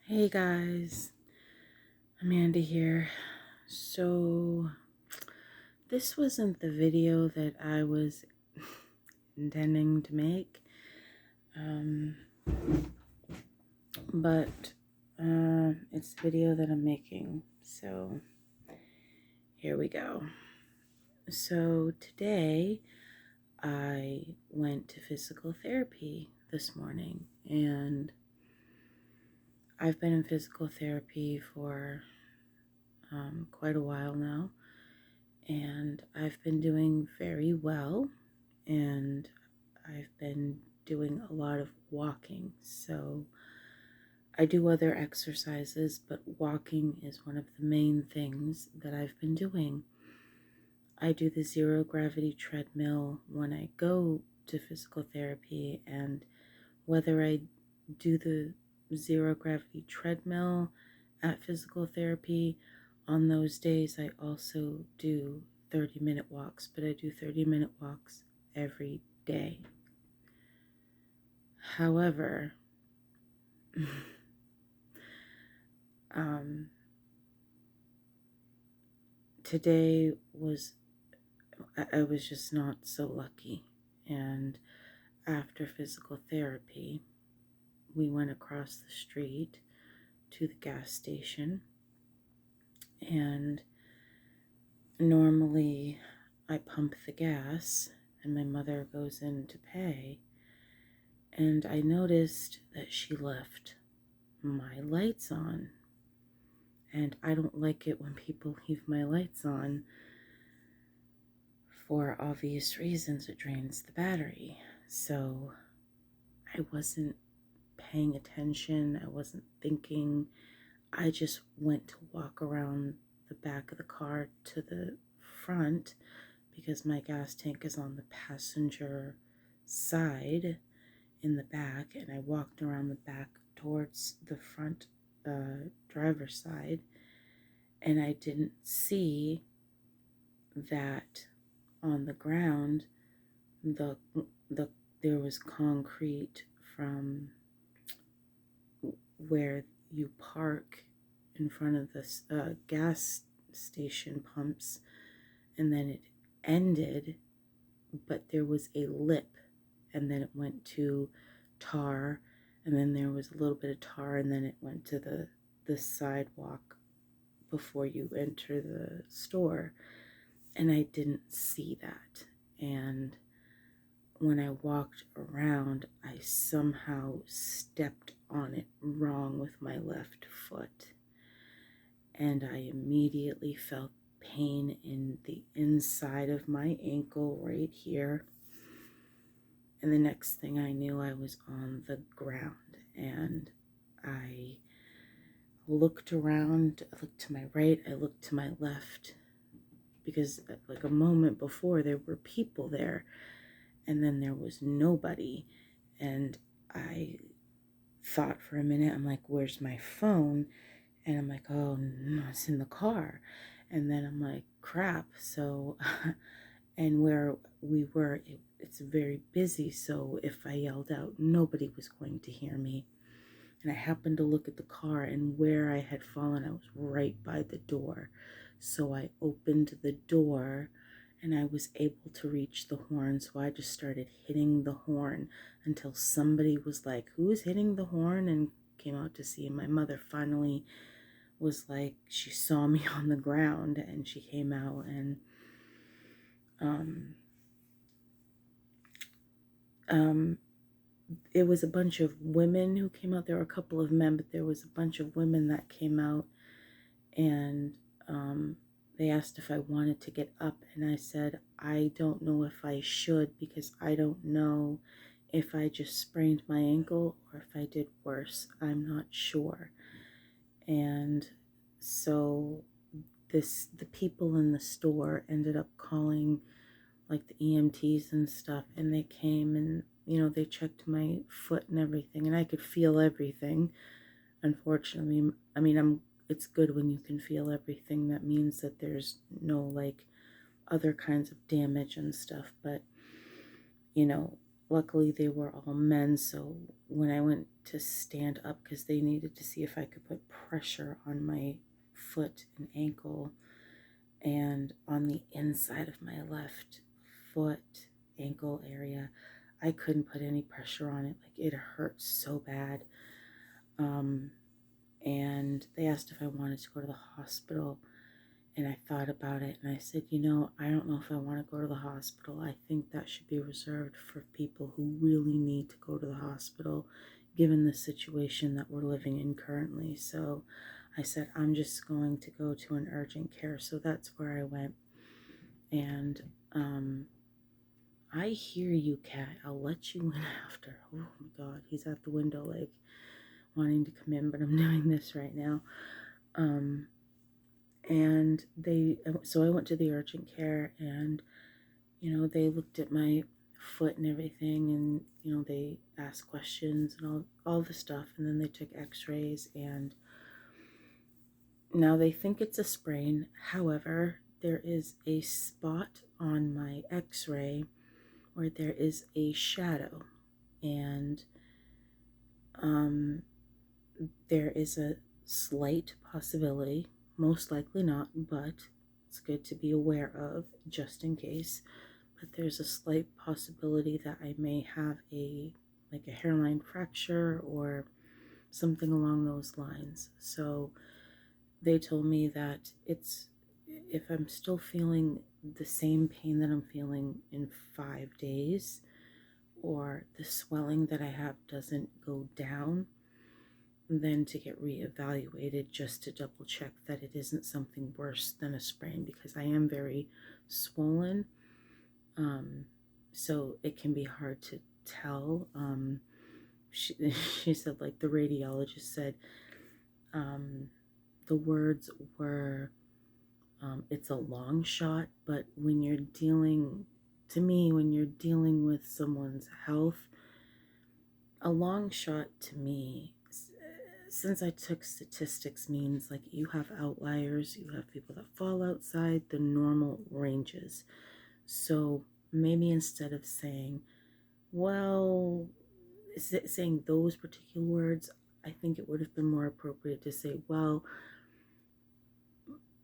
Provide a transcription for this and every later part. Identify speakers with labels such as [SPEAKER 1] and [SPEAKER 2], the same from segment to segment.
[SPEAKER 1] Hey guys, Amanda here. So, this wasn't the video that I was intending to make, um, but it's the video that I'm making. So, here we go. So, today I went to physical therapy this morning, and I've been in physical therapy for quite a while now. And I've been doing very well, and I've been doing a lot of walking. So I do other exercises, but walking is one of the main things that I've been doing. I do the zero gravity treadmill when I go to physical therapy, and whether I do the zero gravity treadmill at physical therapy, on those days I also do 30-minute walks, but I do 30-minute walks every day. However, um, today I was just not so lucky. And after physical therapy, we went across the street to the gas station, and normally I pump the gas and my mother goes in to pay, and I noticed that she left my lights on. And I don't like it when people leave my lights on for obvious reasons. It drains the battery. So I wasn't paying attention, I wasn't thinking. I just went to walk around the back of the car to the front because my gas tank is on the passenger side in the back, and I walked around the back towards the front driver's side, and I didn't see that on the ground the the there was concrete from where you park in front of this gas station pumps, and then it ended, but there was a lip, and then it went to tar, and then there was a little bit of tar, and then it went to the sidewalk before you enter the store, and I didn't see that. And when I walked around, I somehow stepped on it wrong with my left foot, and I immediately felt pain in the inside of my ankle right here. And the next thing I knew, I was on the ground, and I looked around. I looked to my right, I looked to my left, because like a moment before there were people there, and then there was nobody. And I thought for a minute, I'm like, where's my phone? And I'm like, oh no, it's in the car. And then I'm like, crap. So and where we were, it's very busy, so if I yelled out, nobody was going to hear me. And I happened to look at the car, and where I had fallen, I was right by the door. So I opened the door, and I was able to reach the horn. So I just started hitting the horn until somebody was like, who's hitting the horn? And came out to see. And my mother finally was like, she saw me on the ground, and she came out, and um, um, it was a bunch of women who came out. There were a couple of men, but there was a bunch of women that came out, and they asked if I wanted to get up, and I said, I don't know if I should, because I don't know if I just sprained my ankle or if I did worse. I'm not sure. And so the people in the store ended up calling like the EMTs and stuff, and they came, and they checked my foot and everything, and I could feel everything. Unfortunately, I mean, it's good when you can feel everything. That means that there's no like other kinds of damage and stuff. But you know luckily they were all men, so when I went to stand up, because they needed to see if I could put pressure on my foot and ankle, and on the inside of my left foot ankle area, I couldn't put any pressure on it. Like, it hurt so bad. And they asked if I wanted to go to the hospital, and I thought about it, and I said, I don't know if I want to go to the hospital. I think that should be reserved for people who really need to go to the hospital, given the situation that we're living in currently. So I said, I'm just going to go to an urgent care. So that's where I went. And I hear you, cat. I'll let you in after. Oh my God, he's at the window, like wanting to come in, but I'm doing this right now. And so I went to the urgent care, and they looked at my foot and everything, and they asked questions and all the stuff, and then they took x-rays, and now they think it's a sprain. However, there is a spot on my x-ray where there is a shadow, and there is a slight possibility, most likely not, but it's good to be aware of just in case. But there's a slight possibility that I may have a hairline fracture or something along those lines. So they told me that if I'm still feeling the same pain that I'm feeling in 5 days, or the swelling that I have doesn't go down, then to get reevaluated, just to double check that it isn't something worse than a sprain, because I am very swollen. So it can be hard to tell. She said, like the radiologist said, the words were, it's a long shot, but when you're dealing with someone's health, a long shot to me, since I took statistics, means like you have outliers, you have people that fall outside the normal ranges. So maybe instead of saying, well, saying those particular words, I think it would have been more appropriate to say, well,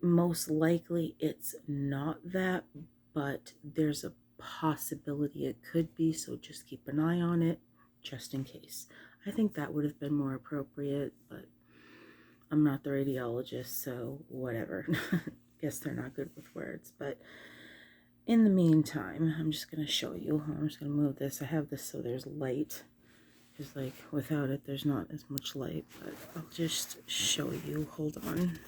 [SPEAKER 1] most likely it's not that, but there's a possibility it could be, so just keep an eye on it just in case. I think that would have been more appropriate, but I'm not the radiologist, so whatever. Guess they're not good with words. But in the meantime, I'm just going to show you. I'm just going to move this. I have this so there's light, because like without it there's not as much light, but I'll just show you. Hold on.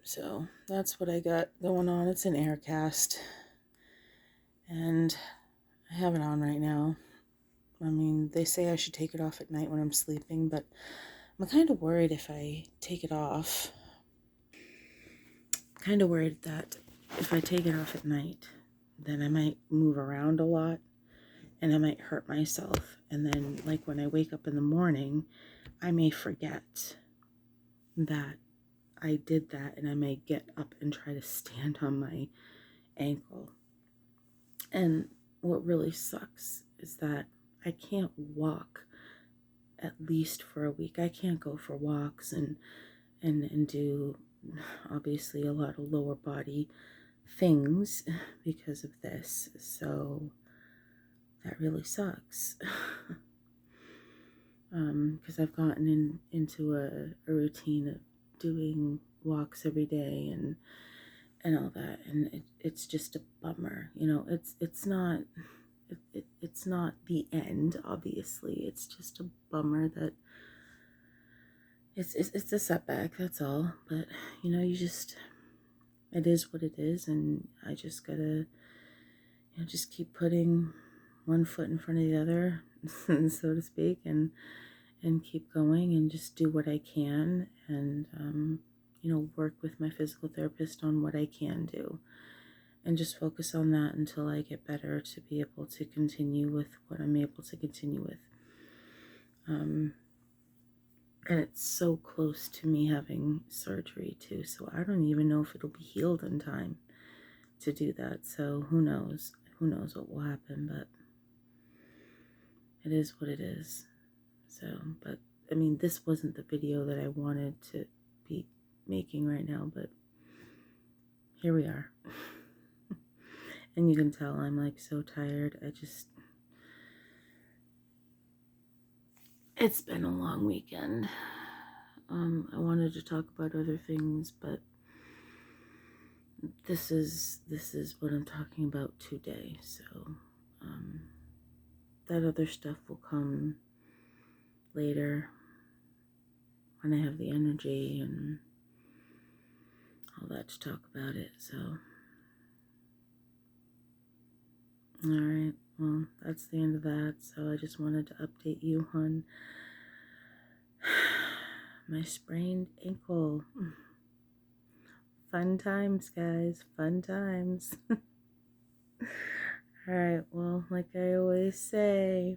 [SPEAKER 1] So that's what I got going on. It's an Aircast, and I have it on right now. I mean, they say I should take it off at night when I'm sleeping, but I'm kind of worried if I take it off. Kind of worried that if I take it off at night, then I might move around a lot and I might hurt myself. And then, like, when I wake up in the morning, I may forget that I did that, and I may get up and try to stand on my ankle. And what really sucks is that I can't walk at least for a week. I can't go for walks and do obviously a lot of lower body things because of this. So that really sucks. Because I've gotten into a routine of doing walks every day and all that, and it's just a bummer. It's not it's not the end, obviously. It's just a bummer that it's a setback, that's all. But you just, it is what it is, and I just gotta just keep putting one foot in front of the other, so to speak, and keep going and just do what I can, and work with my physical therapist on what I can do, and just focus on that until I get better, to be able to continue with what I'm able to continue with. And it's so close to me having surgery too, so I don't even know if it'll be healed in time to do that. So who knows? who knows what will happen, but it is what it is. So, but I mean, this wasn't the video that I wanted to be making right now, but here we are. And you can tell I'm like so tired. It's been a long weekend. I wanted to talk about other things, but this is what I'm talking about today. So, that other stuff will come later when I have the energy and all that to talk about it. So, alright, well, that's the end of that. So I just wanted to update you on my sprained ankle. Fun times, guys, fun times. Alright, well, like I always say,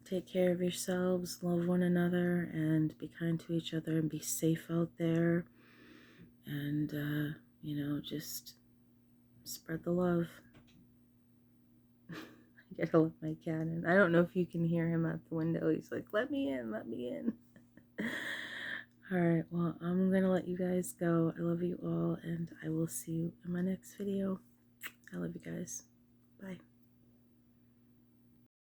[SPEAKER 1] take care of yourselves, love one another, and be kind to each other, and be safe out there. And, you know, just spread the love. I gotta let my cat in. I don't know if you can hear him at the window. He's like, let me in, let me in. Alright, well, I'm gonna let you guys go. I love you all, and I will see you in my next video. I love you guys. Bye.